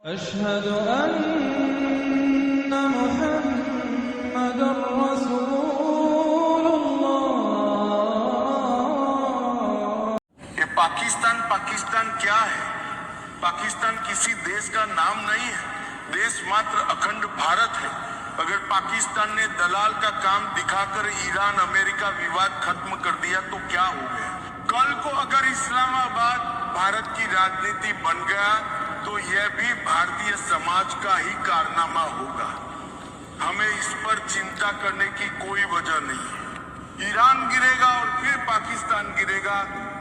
अशहदु अन्ना मुहम्मदुर रसूलुल्लाह। ये पाकिस्तान क्या है? पाकिस्तान किसी देश का नाम नहीं है। देश मात्र अखंड भारत है। अगर पाकिस्तान ने दलाल का काम दिखाकर ईरान अमेरिका विवाद खत्म कर दिया तो क्या हो गया? कल को अगर इस्लामाबाद भारत की राजनीति बन गया तो यह भी भारतीय समाज का ही कारनामा होगा। हमें इस पर चिंता करने की कोई वजह नहीं है। ईरान गिरेगा और फिर पाकिस्तान गिरेगा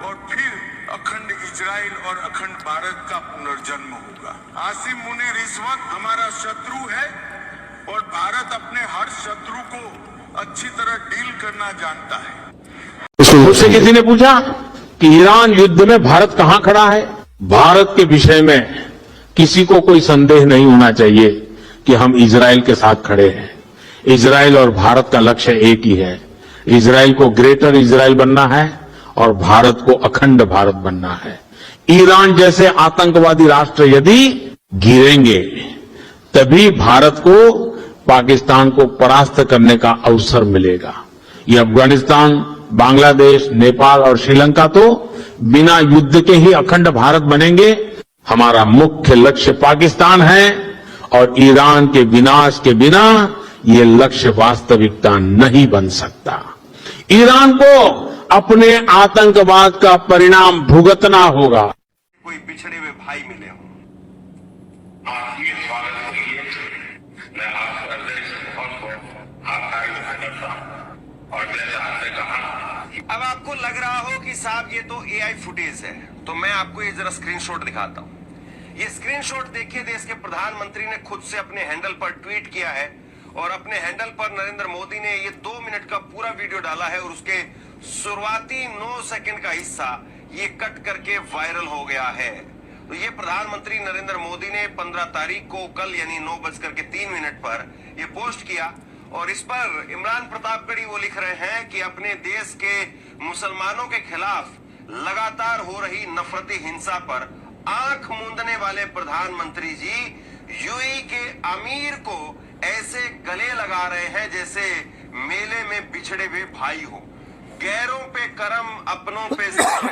और फिर अखंड इजराइल और अखंड भारत का पुनर्जन्म होगा। आसिम मुनीर इस वक्त हमारा शत्रु है और भारत अपने हर शत्रु को अच्छी तरह डील करना जानता है। मुझसे किसी ने पूछा कि ईरान युद्ध में भारत कहां खड़ा है। भारत के विषय में किसी को कोई संदेह नहीं होना चाहिए कि हम इजराइल के साथ खड़े हैं। इजराइल और भारत का लक्ष्य एक ही है। इजराइल को ग्रेटर इजराइल बनना है और भारत को अखंड भारत बनना है। ईरान जैसे आतंकवादी राष्ट्र यदि गिरेंगे तभी भारत को पाकिस्तान को परास्त करने का अवसर मिलेगा। ये अफगानिस्तान, बांग्लादेश, नेपाल और श्रीलंका तो बिना युद्ध के ही अखंड भारत बनेंगे। हमारा मुख्य लक्ष्य पाकिस्तान है और ईरान के विनाश के बिना ये लक्ष्य वास्तविकता नहीं बन सकता। ईरान को अपने आतंकवाद का परिणाम भुगतना होगा। कोई बिछड़े हुए भाई मिले हो। आपके स्वागत के लिए मैं आपका हृदय से बहुत आपका अभिनंदन करता हूं। और जैसा आपने कहा, अब आपको लग रहा हो कि साहब ये तो एआई फुटेज है, तो मैं आपको ये जरा स्क्रीनशॉट दिखाता हूं। ये स्क्रीनशॉट देखिए, देश के प्रधानमंत्री ने खुद से अपने हैंडल पर ट्वीट किया है और अपने हैंडल पर नरेंद्र मोदी ने ये 2 मिनट का पूरा वीडियो डाला है और उसके शुरुआती 9 सेकंड का हिस्सा ये कट करके वायरल हो गया है। तो ये प्रधानमंत्री नरेंद्र मोदी ने 15 तारीख को कल यानी 9:03 पर ये पोस्ट किया और इस पर इमरान प्रतापगढ़ी वो लिख रहे हैं कि अपने देश के मुसलमानों के खिलाफ लगातार हो रही नफरती हिंसा पर आंख मूंदने वाले प्रधानमंत्री जी यूएई के अमीर को ऐसे गले लगा रहे हैं जैसे मेले में बिछड़े हुए भाई हो। गैरों पे करम, अपनों पे सितम।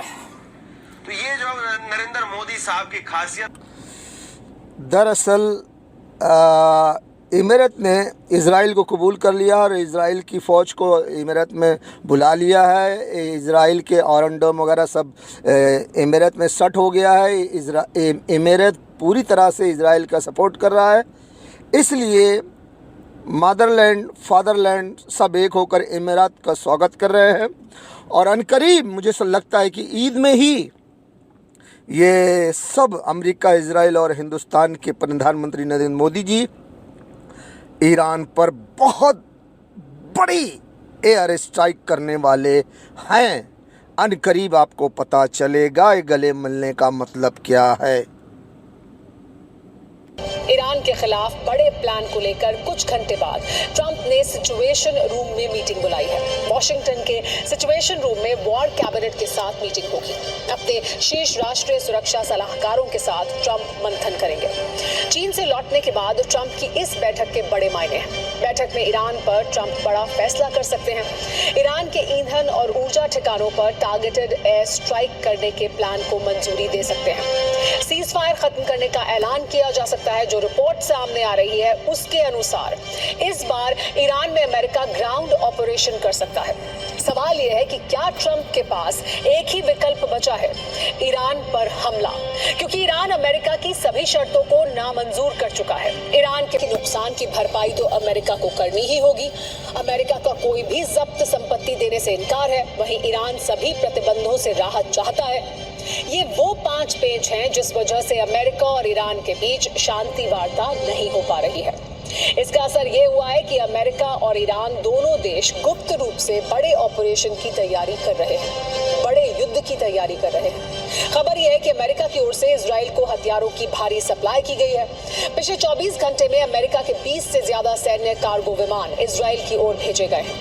तो ये जो नरेंद्र मोदी साहब की खासियत, दरअसल इमारत ने इज़राइल को कबूल कर लिया और इज़राइल की फ़ौज को इमारत में बुला लिया है। इज़राइल के औरंडोम वगैरह सब इमारत में सेट हो गया है। इमारत पूरी तरह से इज़राइल का सपोर्ट कर रहा है। इसलिए मदरलैंड, फादरलैंड सब एक होकर इमारत का स्वागत कर रहे हैं और अनकरीब मुझे लगता है कि ईद में ही ये सब अमेरिका, इज़राइल और हिंदुस्तान के प्रधानमंत्री नरेंद्र मोदी जी ईरान पर बहुत बड़ी एयर स्ट्राइक करने वाले हैं। अनकरीब आपको पता चलेगा ये गले मिलने का मतलब क्या है। ईरान के खिलाफ बड़े प्लान को लेकर कुछ घंटे बाद ट्रंप ने सिचुएशन रूम में मीटिंग बुलाई है। वॉशिंगटन के सिचुएशन रूम में वॉर कैबिनेट के साथ मीटिंग होगी। अपने शीर्ष राष्ट्रीय सुरक्षा सलाहकारों के साथ ट्रंप मंथन करेंगे। चीन से लौटने के बाद ट्रंप की इस बैठक के बड़े मायने हैं। बैठक में ईरान पर ट्रंप बड़ा फैसला कर सकते हैं। ईरान के ईंधन और ऊर्जा ठिकानों पर टारगेटेड एयर स्ट्राइक करने के प्लान को मंजूरी दे सकते हैं। सीज फायर खत्म करने का ऐलान किया जा सकता है। जो रिपोर्ट सामने आ रही है उसके अनुसार इस बार ईरान में अमेरिका ग्राउंड ऑपरेशन कर सकता है। सवाल यह है कि क्या ट्रंप के पास एक ही विकल्प बचा है, ईरान पर हमला, क्योंकि ईरान अमेरिका की सभी शर्तों को नामंजूर कर चुका है। ईरान के नुकसान की भरपाई तो अमेरिका को करनी ही होगी। अमेरिका का कोई भी जब्त संपत्ति देने से इनकार है। वहीं ईरान सभी प्रतिबंधों से राहत चाहता है। ये वो 5 पेच हैं जिस वजह से अमेरिका और ईरान के बीच शांति वार्ता नहीं हो पा रही है। इसका असर ये हुआ है कि अमेरिका और ईरान दोनों देश गुप्त रूप से बड़े ऑपरेशन की तैयारी कर रहे हैं, बड़े युद्ध की तैयारी कर रहे हैं। खबर यह है कि अमेरिका की ओर से इजराइल को हथियारों की भारी सप्लाई की गई है। पिछले 24 घंटे में अमेरिका के 20 से ज्यादा सैन्य कार्गो विमान इजराइल की ओर भेजे गए हैं।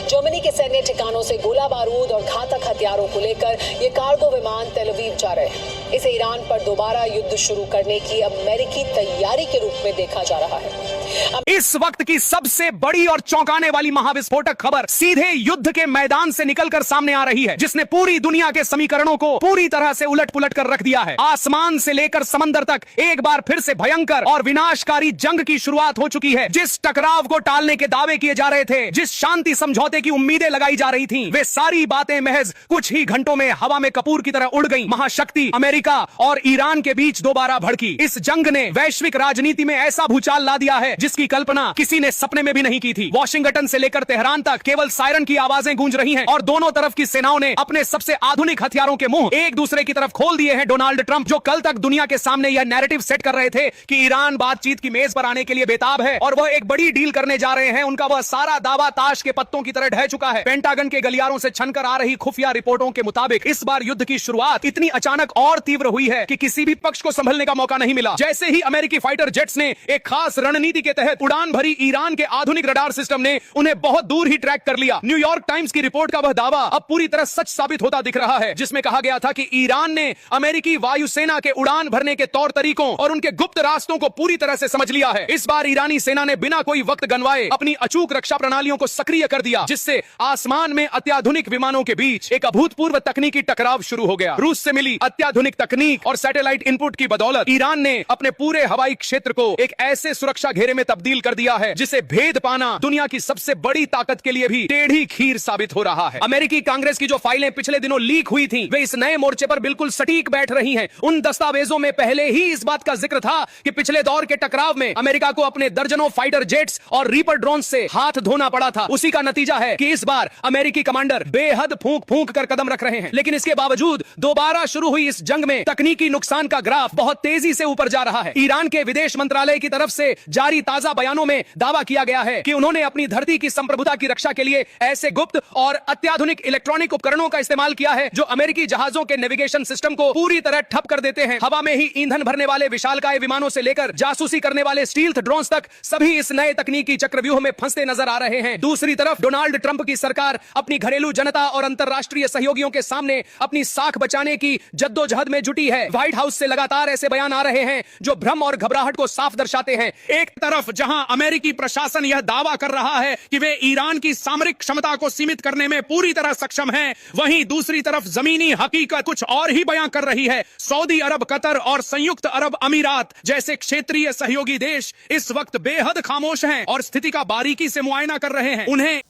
जर्मनी के सैन्य ठिकानों से गोला बारूद और घातक हथियारों को लेकर ये कार्गो विमान तेल अवीव जा रहे हैं। इसे ईरान पर दोबारा युद्ध शुरू करने की अमेरिकी तैयारी के रूप में देखा जा रहा है। इस वक्त की सबसे बड़ी और चौंकाने वाली महाविस्फोटक खबर सीधे युद्ध के मैदान से निकलकर सामने आ रही है, जिसने पूरी दुनिया के समीकरणों को पूरी तरह से उलट पुलट कर रख दिया है। आसमान से लेकर समंदर तक एक बार फिर से भयंकर और विनाशकारी जंग की शुरुआत हो चुकी है। जिस टकराव को टालने के दावे किए जा रहे थे, जिस शांति समझौते की उम्मीदें लगाई जा रही थीं, वे सारी बातें महज कुछ ही घंटों में हवा में कपूर की तरह उड़ गईं। महाशक्ति अमेरिका और ईरान के बीच दोबारा भड़की इस जंग ने वैश्विक राजनीति में ऐसा भूचाल ला दिया है जिसकी कल्पना किसी ने सपने में भी नहीं की थी। वॉशिंगटन से लेकर तेहरान तक केवल सायरन की आवाजें गूंज रही हैं और दोनों तरफ की सेनाओं ने अपने सबसे आधुनिक हथियारों के मुंह एक दूसरे की तरफ खोल दिए हैं। डोनाल्ड ट्रंप, जो कल तक दुनिया के सामने यह नैरेटिव सेट कर रहे थे कि ईरान बातचीत की मेज पर आने के लिए बेताब है और वह एक बड़ी डील करने जा रहे हैं, उनका वह सारा दावा ताश के पत्तों की तरह ढह चुका है। पेंटागन के गलियारों से छनकर आ रही खुफिया रिपोर्टों के मुताबिक इस बार युद्ध की शुरुआत इतनी अचानक और तीव्र हुई है कि किसी भी पक्ष को संभलने का मौका नहीं मिला। जैसे ही अमेरिकी फाइटर जेट्स ने एक खास रणनीति के तहत उड़ान भरी, ईरान के आधुनिक रडार सिस्टम ने उन्हें बहुत दूर ही ट्रैक कर लिया। न्यूयॉर्क टाइम्स की रिपोर्ट का वह दावा अब पूरी तरह सच साबित होता दिख रहा है, जिसमें कहा गया था कि ईरान ने अमेरिकी वायुसेना के उड़ान भरने के तौर तरीकों और उनके गुप्त रास्तों को पूरी तरह से समझ लिया है। इस बार ईरानी सेना ने बिना कोई वक्त गंवाए अपनी अचूक रक्षा प्रणालियों को सक्रिय कर दिया, जिससे आसमान में अत्याधुनिक विमानों के बीच एक अभूतपूर्व तकनीकी टकराव शुरू हो गया। रूस से मिली अत्याधुनिक तकनीक और सैटेलाइट इनपुट की बदौलत ईरान ने अपने पूरे हवाई क्षेत्र को एक ऐसे सुरक्षा घेरे में तब्दील कर दिया है जिसे भेद पाना दुनिया की सबसे बड़ी ताकत के लिए भी टेढ़ी खीर साबित हो रहा है। अमेरिकी कांग्रेस की जो फाइलें पिछले दिनों लीक हुई थीं, वे इस नए मोर्चे पर बिल्कुल सटीक बैठ रही हैं। उन दस्तावेजों में पहले ही इस बात का जिक्र था कि पिछले दौर के टकराव में अमेरिका को अपने दर्जनों फाइटर जेट्स और रीपर ड्रोन से हाथ धोना पड़ा था। उसी का नतीजा है कि इस बार अमेरिकी कमांडर बेहद फूंक फूंक कर कदम रख रहे हैं। लेकिन इसके बावजूद दोबारा शुरू हुई इस जंग में तकनीकी नुकसान का ग्राफ बहुत तेजी से ऊपर जा रहा है। ईरान के विदेश मंत्रालय की तरफ से जारी ताजा बयानों में दावा किया गया है कि उन्होंने अपनी धरती की संप्रभुता की रक्षा के लिए ऐसे गुप्त और अत्याधुनिक इलेक्ट्रॉनिक उपकरणों का इस्तेमाल किया है जो अमेरिकी जहाजों के नेविगेशन सिस्टम को पूरी तरह ठप कर देते हैं। हवा में ही ईंधन भरने वाले विशालकाय विमानों से लेकर जासूसी करने वाले स्टील्थ ड्रोन्स तक सभी इस नए तकनीकी चक्रव्यूह में फंसते नजर आ रहे हैं। दूसरी तरफ डोनाल्ड ट्रंप की सरकार अपनी घरेलू जनता और अंतरराष्ट्रीय सहयोगियों के सामने अपनी साख बचाने की जद्दोजहद में जुटी है। व्हाइट हाउस से लगातार ऐसे बयान आ रहे हैं जो भ्रम और घबराहट को साफ दर्शाते हैं। एक तरफ जहां अमेरिकी प्रशासन यह दावा कर रहा है कि वे ईरान की सामरिक क्षमता को सीमित करने में पूरी तरह सक्षम हैं, वहीं दूसरी तरफ जमीनी हकीकत कुछ और ही बयां कर रही है। सऊदी अरब, कतर और संयुक्त अरब अमीरात जैसे क्षेत्रीय सहयोगी देश इस वक्त बेहद खामोश हैं और स्थिति का बारीकी से मुआयना कर रहे हैं। उन्हें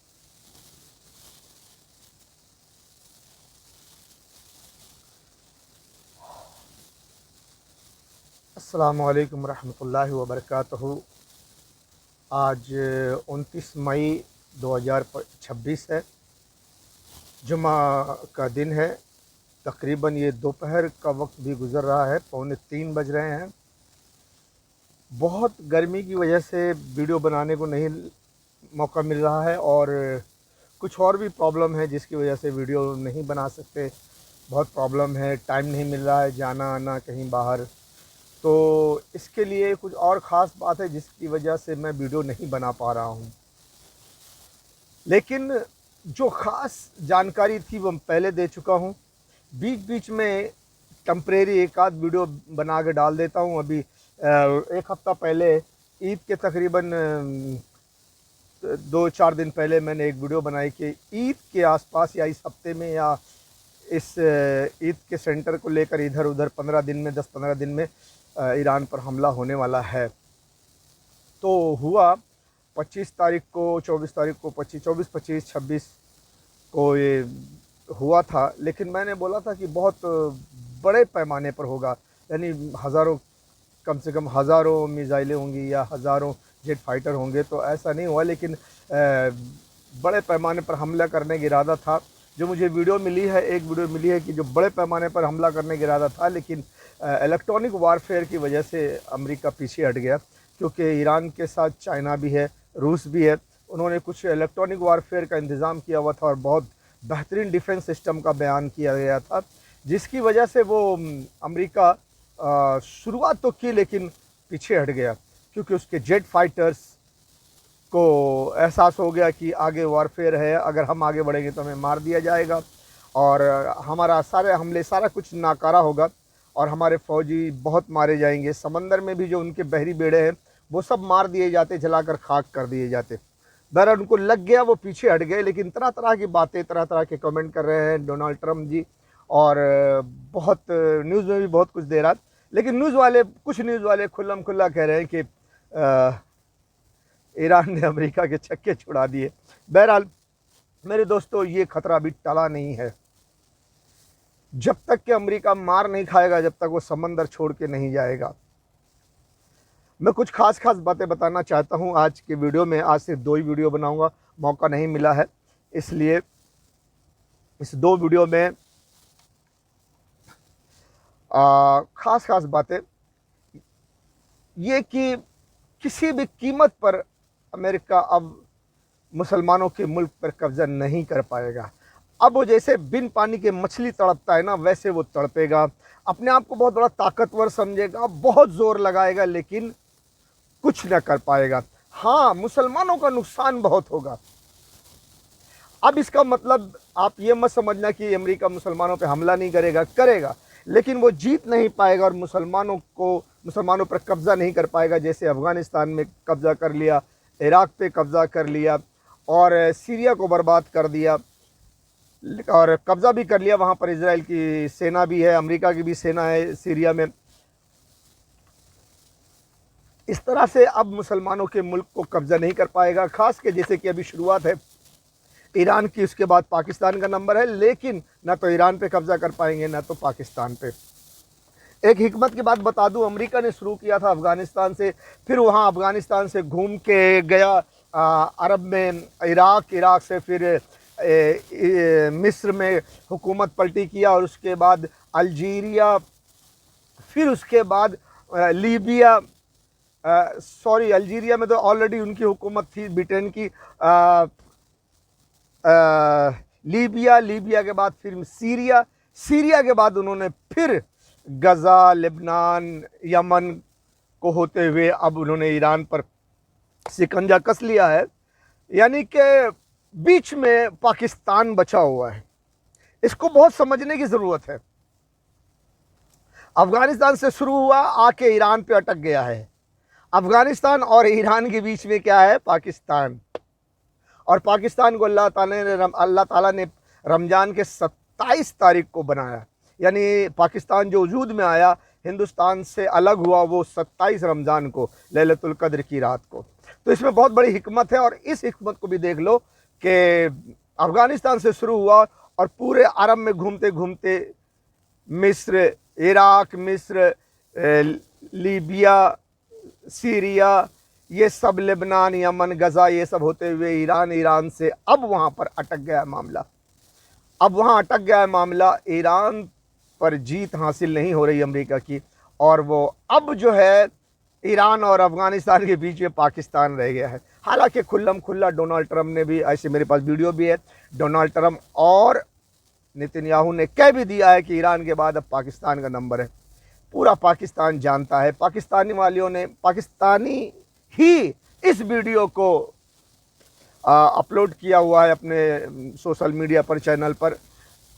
अस्सलामु अलैकुम रहमतुल्लाहि व बरकातहू। आज 29 मई 2026 है, जुमा का दिन है। तकरीबन ये दोपहर का वक्त भी गुज़र रहा है, 2:45 बज रहे हैं। बहुत गर्मी की वजह से वीडियो बनाने को नहीं मौका मिल रहा है और कुछ और भी प्रॉब्लम है जिसकी वजह से वीडियो नहीं बना सकते। बहुत प्रॉब्लम है, टाइम नहीं मिल रहा है जाना आना कहीं बाहर, तो इसके लिए कुछ और ख़ास बात है जिसकी वजह से मैं वीडियो नहीं बना पा रहा हूँ। लेकिन जो ख़ास जानकारी थी वो पहले दे चुका हूँ। बीच बीच में टेम्परेरी एक आध वीडियो बना के डाल देता हूँ। अभी एक हफ़्ता पहले ईद के तकरीबन 2-4 दिन पहले मैंने एक वीडियो बनाई कि ईद के आसपास या इस हफ्ते में या इस ईद के सेंटर को लेकर इधर उधर 15 दिन में 10-15 दिन में ईरान पर हमला होने वाला है। तो हुआ 25 तारीख को, 24 तारीख को, 24, 25, 26 को ये हुआ था। लेकिन मैंने बोला था कि बहुत बड़े पैमाने पर होगा, यानी हज़ारों, कम से कम हज़ारों मिसाइलें होंगी या हज़ारों जेट फाइटर होंगे। तो ऐसा नहीं हुआ, लेकिन बड़े पैमाने पर हमला करने का इरादा था। जो मुझे वीडियो मिली है, एक वीडियो मिली है कि जो बड़े पैमाने पर हमला करने का इरादा था, लेकिन इलेक्ट्रॉनिक वारफेयर की वजह से अमेरिका पीछे हट गया, क्योंकि ईरान के साथ चाइना भी है, रूस भी है। उन्होंने कुछ इलेक्ट्रॉनिक वारफेयर का इंतज़ाम किया हुआ था और बहुत बेहतरीन डिफेंस सिस्टम का बयान किया गया था, जिसकी वजह से वो अमेरिका शुरुआत तो की लेकिन पीछे हट गया, क्योंकि उसके जेट फाइटर्स उसको एहसास हो गया कि आगे वॉरफेयर है, अगर हम आगे बढ़ेंगे तो हमें मार दिया जाएगा और हमारा सारे हमले सारा कुछ नाकारा होगा और हमारे फ़ौजी बहुत मारे जाएंगे। समंदर में भी जो उनके बहरी बेड़े हैं वो सब मार दिए जाते, जलाकर खाक कर दिए जाते। बहरहाल उनको लग गया, वो पीछे हट गए। लेकिन तरह तरह की बातें, तरह तरह के कमेंट कर रहे हैं डोनाल्ड ट्रंप जी, और बहुत न्यूज़ में भी बहुत कुछ दे रहा। लेकिन कुछ न्यूज़ वाले खुल्लम खुल्ला कह रहे हैं कि ईरान ने अमेरिका के छक्के छुड़ा दिए। बहरहाल मेरे दोस्तों, ये खतरा अभी टला नहीं है। जब तक कि अमेरिका मार नहीं खाएगा, जब तक वो समंदर छोड़ के नहीं जाएगा। मैं कुछ खास बातें बताना चाहता हूं आज के वीडियो में। आज सिर्फ 2 ही वीडियो बनाऊंगा, मौका नहीं मिला है, इसलिए इस 2 वीडियो में खास बातें ये कि किसी भी कीमत पर अमेरिका अब मुसलमानों के मुल्क पर कब्जा नहीं कर पाएगा। अब वो जैसे बिन पानी के मछली तड़पता है ना, वैसे वो तड़पेगा। अपने आप को बहुत बड़ा ताकतवर समझेगा, बहुत जोर लगाएगा, लेकिन कुछ न कर पाएगा। हाँ, मुसलमानों का नुकसान बहुत होगा। अब इसका मतलब आप ये मत समझना कि अमेरिका मुसलमानों पे हमला नहीं करेगा, करेगा, लेकिन वो जीत नहीं पाएगा और मुसलमानों पर कब्जा नहीं कर पाएगा। जैसे अफ़गानिस्तान में कब्जा कर लिया, इराक़ पे कब्जा कर लिया और सीरिया को बर्बाद कर दिया, और कब्जा भी कर लिया। वहाँ पर इजराइल की सेना भी है, अमेरिका की भी सेना है सीरिया में। इस तरह से अब मुसलमानों के मुल्क को कब्जा नहीं कर पाएगा। खास के जैसे कि अभी शुरुआत है ईरान की, उसके बाद पाकिस्तान का नंबर है, लेकिन ना तो ईरान पे कब्जा कर पाएंगे ना तो पाकिस्तान पे। एक हिकमत की बात बता दूं, अमेरिका ने शुरू किया था अफ़गानिस्तान से, फिर वहाँ अफ़गानिस्तान से घूम के गया अरब में इराक़ से फिर मिस्र में हुकूमत पलटी किया, और उसके बाद अल्जीरिया, फिर उसके बाद लीबिया। अल्जीरिया में तो ऑलरेडी उनकी हुकूमत थी ब्रिटेन की। लीबिया के बाद फिर सीरिया के बाद उन्होंने फिर गज़ा, लेबनान, यमन को होते हुए अब उन्होंने ईरान पर शिकंजा कस लिया है। यानी कि बीच में पाकिस्तान बचा हुआ है। इसको बहुत समझने की ज़रूरत है। अफ़गानिस्तान से शुरू हुआ, आके ईरान पे अटक गया है। अफ़गानिस्तान और ईरान के बीच में क्या है? पाकिस्तान। और पाकिस्तान को अल्लाह ताला ने रमज़ान के 27 तारीख को बनाया। यानी पाकिस्तान जो वजूद में आया, हिंदुस्तान से अलग हुआ, वो 27 रमज़ान को, लैलतुल क़द्र की रात को। तो इसमें बहुत बड़ी हिकमत है, और इस हिकमत को भी देख लो कि अफ़गानिस्तान से शुरू हुआ और पूरे अरब में घूमते घूमते मिस्र, इराक़, लीबिया, सीरिया, ये सब, लेबनान, यमन, गज़ा, ये सब होते हुए ईरान से अब वहाँ पर अटक गया मामला। अब वहाँ अटक गया मामला, ईरान पर जीत हासिल नहीं हो रही अमेरिका की, और वो अब जो है ईरान और अफ़गानिस्तान के बीच में पाकिस्तान रह गया है। हालांकि खुल्लम खुल्ला डोनाल्ड ट्रंप ने भी, ऐसे मेरे पास वीडियो भी है, डोनाल्ड ट्रंप और नेतन्याहू ने कह भी दिया है कि ईरान के बाद अब पाकिस्तान का नंबर है। पूरा पाकिस्तान जानता है। पाकिस्तानी ही इस वीडियो को अपलोड किया हुआ है अपने सोशल मीडिया पर, चैनल पर।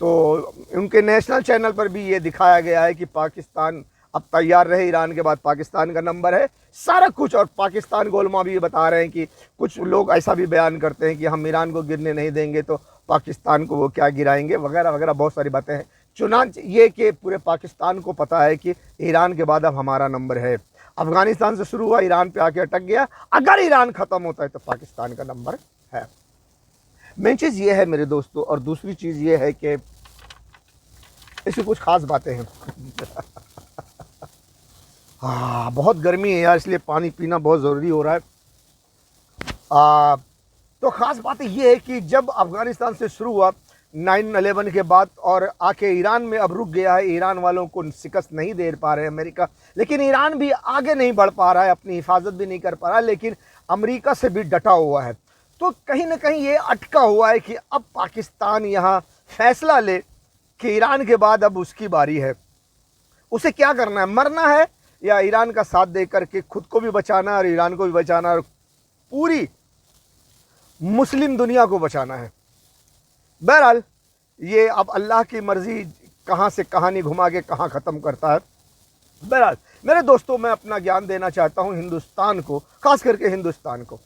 तो उनके नेशनल चैनल पर भी ये दिखाया गया है कि पाकिस्तान अब तैयार रहे, ईरान के बाद पाकिस्तान का नंबर है, सारा कुछ। और पाकिस्तान गोलमा भी बता रहे हैं कि कुछ लोग ऐसा भी बयान करते हैं कि हम ईरान को गिरने नहीं देंगे तो पाकिस्तान को वो क्या गिराएंगे, वगैरह वगैरह बहुत सारी बातें हैं। चुनांच ये कि पूरे पाकिस्तान को पता है कि ईरान के बाद अब हमारा नंबर है। अफ़गानिस्तान से शुरू हुआ, ईरान पे आके अटक गया। अगर ईरान ख़त्म होता है तो पाकिस्तान का नंबर है। मेन चीज़ ये है मेरे दोस्तों, और दूसरी चीज़ ये है कि इसमें कुछ ख़ास बातें हैं। हाँ, बहुत गर्मी है यार, इसलिए पानी पीना बहुत ज़रूरी हो रहा है। तो ख़ास बात ये है कि जब अफ़गानिस्तान से शुरू हुआ 9/11 के बाद और आके ईरान में अब रुक गया है, ईरान वालों को शिकस्त नहीं दे पा रहे अमेरिका, लेकिन ईरान भी आगे नहीं बढ़ पा रहा है, अपनी हिफाजत भी नहीं कर पा रहा है, लेकिन अमेरिका से भी डटा हुआ है। तो कहीं ना कहीं ये अटका हुआ है कि अब पाकिस्तान यहाँ फैसला ले कि ईरान के बाद अब उसकी बारी है। उसे क्या करना है, मरना है या ईरान का साथ दे करके खुद को भी बचाना और ईरान को भी बचाना और पूरी मुस्लिम दुनिया को बचाना है। बहरहाल ये अब अल्लाह की मर्जी कहाँ से कहानी घुमा के कहाँ ख़त्म करता है। बहरहाल मेरे दोस्तों, मैं अपना ज्ञान देना चाहता हूँ हिंदुस्तान को, खास करके हिंदुस्तान को।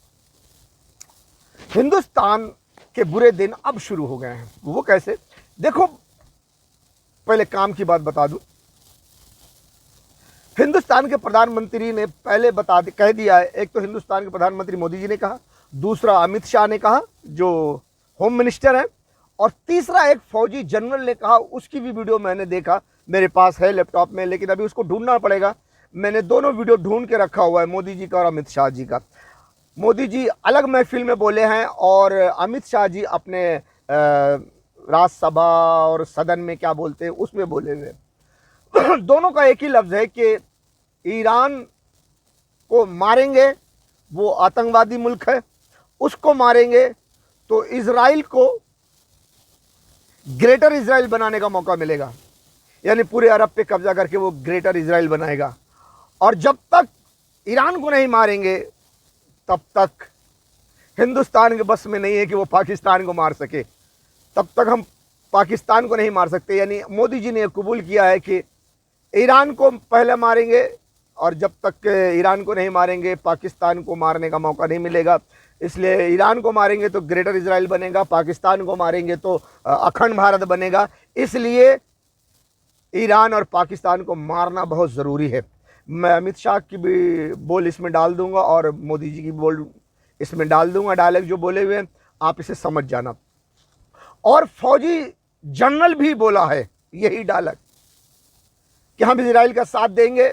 हिंदुस्तान के बुरे दिन अब शुरू हो गए हैं। वो कैसे? देखो, पहले काम की बात बता दूं। हिंदुस्तान के प्रधानमंत्री ने पहले कह दिया है। एक तो हिंदुस्तान के प्रधानमंत्री मोदी जी ने कहा, दूसरा अमित शाह ने कहा जो होम मिनिस्टर है, और तीसरा एक फौजी जनरल ने कहा। उसकी भी वीडियो मैंने देखा, मेरे पास है लैपटॉप में, लेकिन अभी उसको ढूंढना पड़ेगा। मैंने दोनों वीडियो ढूंढ के रखा हुआ है, मोदी जी का और अमित शाह जी का। मोदी जी अलग महफिल में बोले हैं और अमित शाह जी अपने राज्यसभा और सदन में क्या बोलते हैं उसमें बोले हुए। दोनों का एक ही लफ्ज़ है कि ईरान को मारेंगे, वो आतंकवादी मुल्क है, उसको मारेंगे तो इजराइल को ग्रेटर इजराइल बनाने का मौका मिलेगा, यानी पूरे अरब पे कब्जा करके वो ग्रेटर इजराइल बनाएगा। और जब तक ईरान को नहीं मारेंगे तब तक हिंदुस्तान के बस में नहीं है कि वो पाकिस्तान को मार सके। तब तक हम पाकिस्तान को नहीं मार सकते। यानी मोदी जी ने कबूल किया है कि ईरान को पहले मारेंगे, और जब तक ईरान को नहीं मारेंगे पाकिस्तान को मारने का मौका नहीं मिलेगा। इसलिए ईरान को मारेंगे तो ग्रेटर इजराइल बनेगा, पाकिस्तान को मारेंगे तो अखंड भारत बनेगा। इसलिए ईरान और पाकिस्तान को मारना बहुत ज़रूरी है। मैं अमित शाह की भी बोल इसमें डाल दूंगा और मोदी जी की बोल इसमें डाल दूंगा। डायलॉग जो बोले हुए हैं आप इसे समझ जाना। और फौजी जनरल भी बोला है यही डायलॉग कि हम इजराइल का साथ देंगे,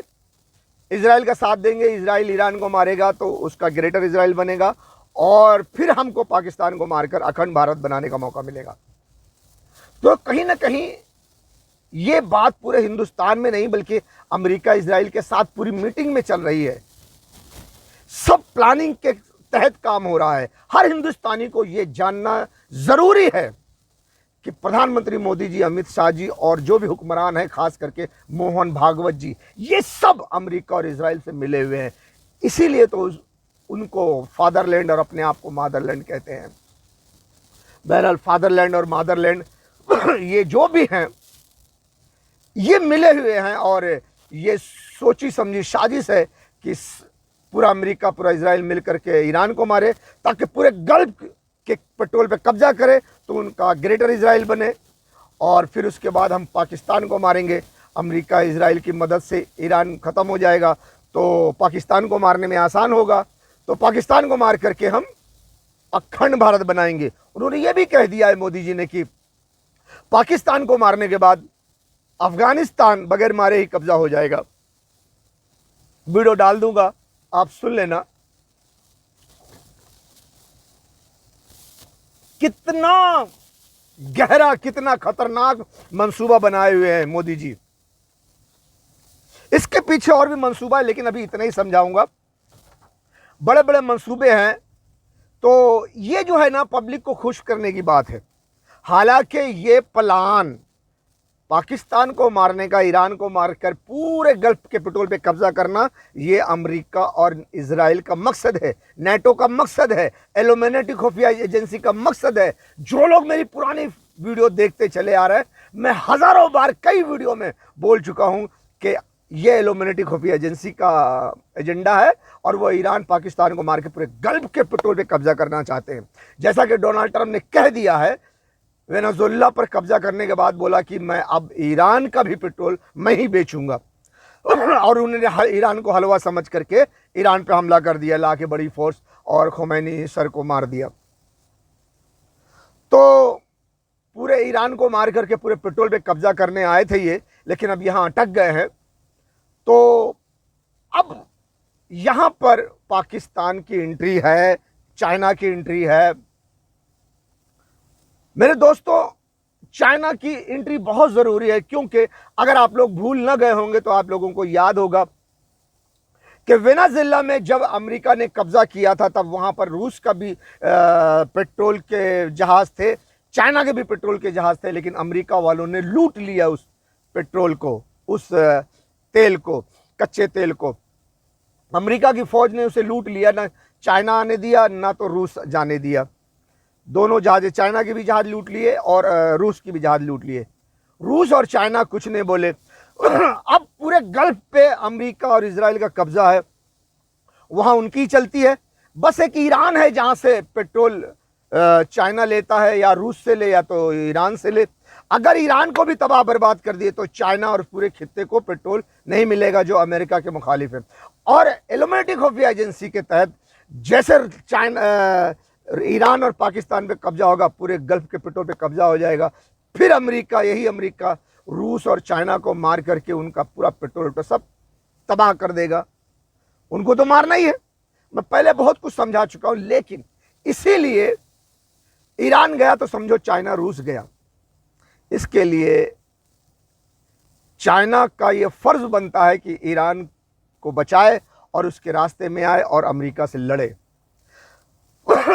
इजराइल का साथ देंगे। इजराइल ईरान को मारेगा तो उसका ग्रेटर इजराइल बनेगा, और फिर हमको पाकिस्तान को मारकर अखंड भारत बनाने का मौका मिलेगा। तो कहीं ना कहीं ये बात पूरे हिंदुस्तान में नहीं बल्कि अमेरिका इजराइल के साथ पूरी मीटिंग में चल रही है। सब प्लानिंग के तहत काम हो रहा है। हर हिंदुस्तानी को ये जानना जरूरी है कि प्रधानमंत्री मोदी जी, अमित शाह जी और जो भी हुक्मरान हैं, खास करके मोहन भागवत जी, ये सब अमेरिका और इजराइल से मिले हुए हैं। इसीलिए तो उनको फादरलैंड और अपने आप को मादरलैंड कहते हैं। बहरहाल फादरलैंड और मादरलैंड ये जो भी हैं ये मिले हुए हैं, और ये सोची समझी साजिश है कि पूरा अमेरिका, पूरा इजराइल मिलकर के ईरान को मारे ताकि पूरे गल्फ के पेट्रोल पे कब्जा करे तो उनका ग्रेटर इजराइल बने, और फिर उसके बाद हम पाकिस्तान को मारेंगे। अमेरिका इजराइल की मदद से ईरान ख़त्म हो जाएगा तो पाकिस्तान को मारने में आसान होगा, तो पाकिस्तान को मार करके हम अखंड भारत बनाएंगे। उन्होंने ये भी कह दिया है मोदी जी ने कि पाकिस्तान को मारने के बाद अफगानिस्तान बगैर मारे ही कब्जा हो जाएगा। वीडियो डाल दूंगा, आप सुन लेना। कितना गहरा, कितना खतरनाक मंसूबा बनाए हुए हैं मोदी जी। इसके पीछे और भी मंसूबा है, लेकिन अभी इतना ही समझाऊंगा। बड़े बड़े मंसूबे हैं, तो ये जो है ना पब्लिक को खुश करने की बात है। हालांकि ये प्लान पाकिस्तान को मारने का, ईरान को मारकर पूरे गल्फ के पेट्रोल पे कब्जा करना, ये अमेरिका और इजराइल का मकसद है, नेटो का मकसद है, इल्यूमिनेटी खुफिया एजेंसी का मकसद है। जो लोग मेरी पुरानी वीडियो देखते चले आ रहे हैं, मैं हजारों बार कई वीडियो में बोल चुका हूं कि ये इल्यूमिनेटी खुफिया एजेंसी का एजेंडा है, और वो ईरान पाकिस्तान को मार के पूरे गल्फ के पेट्रोल पे कब्जा करना चाहते हैं। जैसा कि डोनाल्ड ट्रंप ने कह दिया है, वेनेजुएला पर कब्जा करने के बाद बोला कि मैं अब ईरान का भी पेट्रोल मैं ही बेचूंगा, और उन्होंने ईरान को हलवा समझ करके ईरान पर हमला कर दिया, ला के बड़ी फोर्स, और खुमैनी सर को मार दिया। तो पूरे ईरान को मार करके पूरे पेट्रोल पे कब्जा करने आए थे ये, लेकिन अब यहाँ अटक गए हैं। तो अब यहाँ पर पाकिस्तान की एंट्री है, चाइना की एंट्री है। मेरे दोस्तों, चाइना की एंट्री बहुत ज़रूरी है, क्योंकि अगर आप लोग भूल न गए होंगे तो आप लोगों को याद होगा कि वेनेजुएला में जब अमेरिका ने कब्जा किया था तब वहाँ पर रूस का भी पेट्रोल के जहाज़ थे, चाइना के भी पेट्रोल के जहाज़ थे, लेकिन अमेरिका वालों ने लूट लिया उस पेट्रोल को, उस तेल को, कच्चे तेल को। अमेरिका की फ़ौज ने उसे लूट लिया, ना चाइना आने दिया ना तो रूस जाने दिया। दोनों जहाज़ें, चाइना के भी जहाज़ लूट लिए और रूस की भी जहाज़ लूट लिए। रूस और चाइना कुछ नहीं बोले। अब पूरे गल्फ पे अमेरिका और इजराइल का कब्जा है, वहाँ उनकी चलती है। बस एक ईरान है जहाँ से पेट्रोल चाइना लेता है, या रूस से ले या तो ईरान से ले। अगर ईरान को भी तबाह बर्बाद कर दिए तो चाइना और पूरे खित्ते को पेट्रोल नहीं मिलेगा, जो अमेरिका के मुखालिफ है। और एल्यूमिनेटिक खुफिया एजेंसी के तहत जैसे ईरान और पाकिस्तान पे कब्जा होगा, पूरे गल्फ के पेट्रोल पे कब्जा हो जाएगा। फिर अमेरिका रूस और चाइना को मार करके उनका पूरा पेट्रोल तो सब तबाह कर देगा। उनको तो मारना ही है। मैं पहले बहुत कुछ समझा चुका हूं, लेकिन इसीलिए ईरान गया तो समझो चाइना रूस गया। इसके लिए चाइना का ये फर्ज बनता है कि ईरान को बचाए और उसके रास्ते में आए और अमेरिका से लड़े।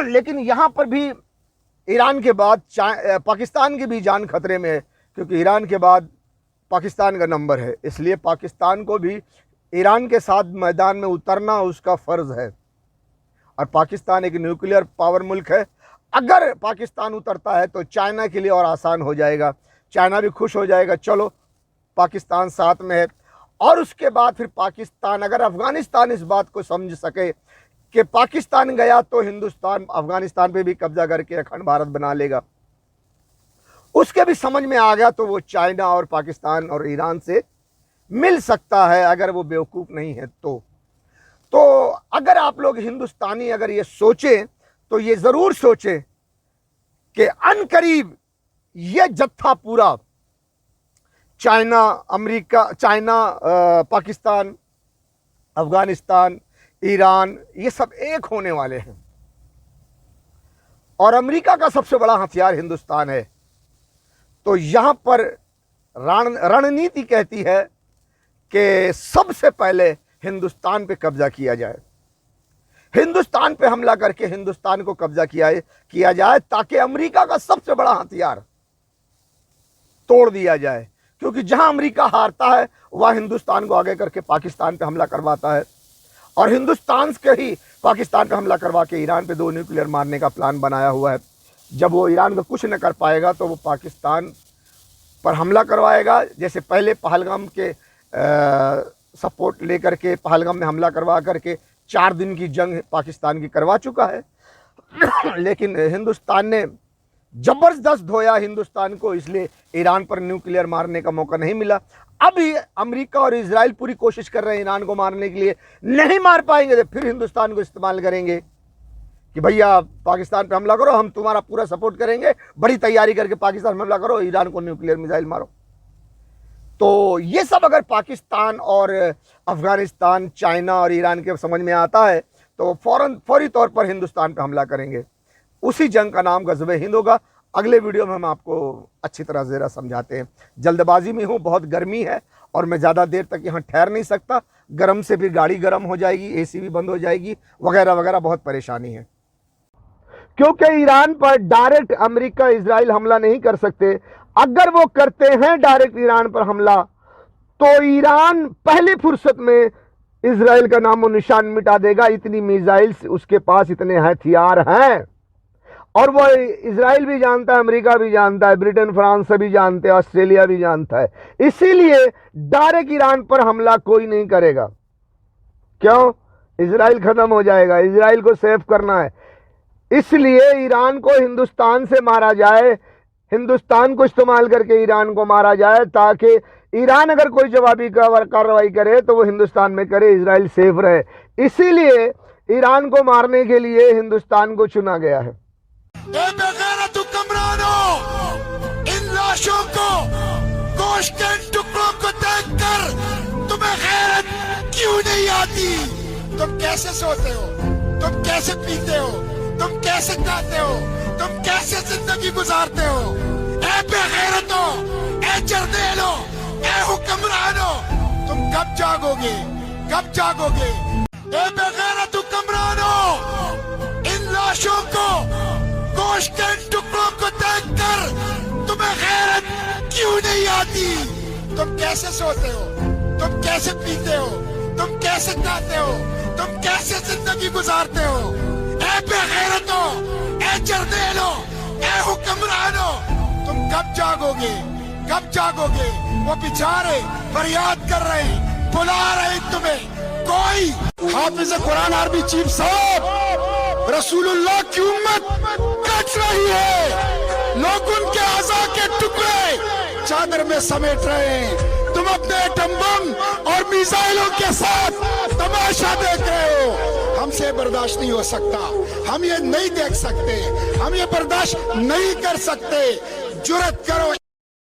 लेकिन यहां पर भी ईरान के बाद पाकिस्तान की भी जान खतरे में है, क्योंकि ईरान के बाद पाकिस्तान का नंबर है। इसलिए पाकिस्तान को भी ईरान के साथ मैदान में उतरना उसका फ़र्ज़ है। और पाकिस्तान एक न्यूक्लियर पावर मुल्क है। अगर पाकिस्तान उतरता है तो चाइना के लिए और आसान हो जाएगा, चाइना भी खुश हो जाएगा, चलो पाकिस्तान साथ में है। और उसके बाद फिर पाकिस्तान, अगर अफ़गानिस्तान इस बात को समझ सके कि पाकिस्तान गया तो हिंदुस्तान अफ़गानिस्तान पे भी कब्जा करके अखंड भारत बना लेगा, उसके भी समझ में आ गया, तो वो चाइना और पाकिस्तान और ईरान से मिल सकता है, अगर वो बेवकूफ़ नहीं है तो अगर आप लोग हिंदुस्तानी अगर ये सोचें तो ये ज़रूर सोचें कि अनकरीब ये जत्था पूरा चाइना पाकिस्तान, अफ़गानिस्तान, ईरान, ये सब एक होने वाले हैं। और अमेरिका का सबसे बड़ा हथियार हिंदुस्तान है। तो यहाँ पर रणनीति कहती है कि सबसे पहले हिंदुस्तान पे कब्जा किया जाए, हिंदुस्तान पे हमला करके हिंदुस्तान को कब्जा किया जाए, ताकि अमेरिका का सबसे बड़ा हथियार तोड़ दिया जाए। क्योंकि जहां अमेरिका हारता है वह हिंदुस्तान को आगे करके पाकिस्तान पे हमला करवाता है, और हिंदुस्तान के ही पाकिस्तान पे हमला करवा के ईरान पे 2 न्यूक्लियर मारने का प्लान बनाया हुआ है। जब वो ईरान को कुछ न कर पाएगा तो वो पाकिस्तान पर हमला करवाएगा। जैसे पहले पहलगाम के सपोर्ट लेकर के पहलगाम में हमला करवा करके 4 दिन की जंग पाकिस्तान की करवा चुका है। लेकिन हिंदुस्तान ने ज़बरदस्त धोया हिंदुस्तान को, इसलिए ईरान पर न्यूक्लियर मारने का मौका नहीं मिला। अभी अमेरिका और इजराइल पूरी कोशिश कर रहे हैं ईरान को मारने के लिए, नहीं मार पाएंगे तो फिर हिंदुस्तान को इस्तेमाल करेंगे कि भैया पाकिस्तान पे हमला करो, हम तुम्हारा पूरा सपोर्ट करेंगे, बड़ी तैयारी करके पाकिस्तान में हमला करो, ईरान को न्यूक्लियर मिसाइल मारो। तो ये सब अगर पाकिस्तान और अफ़गानिस्तान, चाइना और ईरान के समझ में आता है तो फौरी तौर पर हिंदुस्तान पे हमला करेंगे। उसी जंग का नाम ग़ज़वे हिंद होगा। अगले वीडियो में हम आपको अच्छी तरह ज़रा समझाते हैं। जल्दबाजी में हूँ, बहुत गर्मी है और मैं ज़्यादा देर तक यहाँ ठहर नहीं सकता, गर्म से फिर गाड़ी गर्म हो जाएगी, एसी भी बंद हो जाएगी, वगैरह वगैरह, बहुत परेशानी है। क्योंकि ईरान पर डायरेक्ट अमेरिका इजराइल हमला नहीं कर सकते। अगर वो करते हैं डायरेक्ट ईरान पर हमला तो ईरान पहली फुर्सत में इजराइल का नामो निशान मिटा देगा। इतनी मिसाइल्स उसके पास, इतने हथियार हैं, और वो इजराइल भी जानता है, अमेरिका भी जानता है, ब्रिटेन फ्रांस सभी जानते हैं, ऑस्ट्रेलिया भी जानता है। इसीलिए डायरेक्ट ईरान पर हमला कोई नहीं करेगा। क्यों? इजराइल खत्म हो जाएगा, इजराइल को सेव करना है। इसलिए ईरान को हिंदुस्तान से मारा जाए, हिंदुस्तान को इस्तेमाल करके ईरान को मारा जाए, ताकि ईरान अगर कोई जवाबी कार्रवाई करे तो वो हिंदुस्तान में करे, इजराइल सेफ रहे। इसीलिए ईरान को मारने के लिए हिंदुस्तान को चुना गया है। बेगैरत हुक्मरानों, इन लाशों को, गोश्त के टुकड़ों को देखकर तुम्हें गैरत क्यों नहीं आती? तुम कैसे सोते हो? तुम कैसे पीते हो? तुम कैसे खाते हो? तुम कैसे जिंदगी गुजारते हो? ऐ बेगैरतों, ऐ जर्नेलों, ऐ हुक्मरानों, तुम कब जागोगे? कब जागोगे? ऐ बेगैरत हुक्मरानों, इन लाशों को, गोश्त के टुकड़ों को देखकर तुम्हें गैरत क्यों नहीं आती? तुम कैसे सोते हो? तुम कैसे पीते हो? तुम कैसे खाते हो? तुम कैसे जिंदगी गुजारते हो? ऐ बेगैरतों, ऐ जर्नेलों, जागोगे, कब जागोगे? वो बेचारे फरियाद कर रहे हैं, बुला रहे हैं तुम्हें। कोई हाफिज कुरान आर्मी चीफ साहब रसूलुल्लाह की उम्मत कट रही है, लोग उनके आज़ा के टुकड़े चादर में समेट रहे हैं। तुम अपने एटम बम और मिसाइलों के साथ तमाशा देख रहे हो। हमसे बर्दाश्त नहीं हो सकता, हम ये नहीं देख सकते, हम ये बर्दाश्त नहीं कर सकते। जुर्रत करो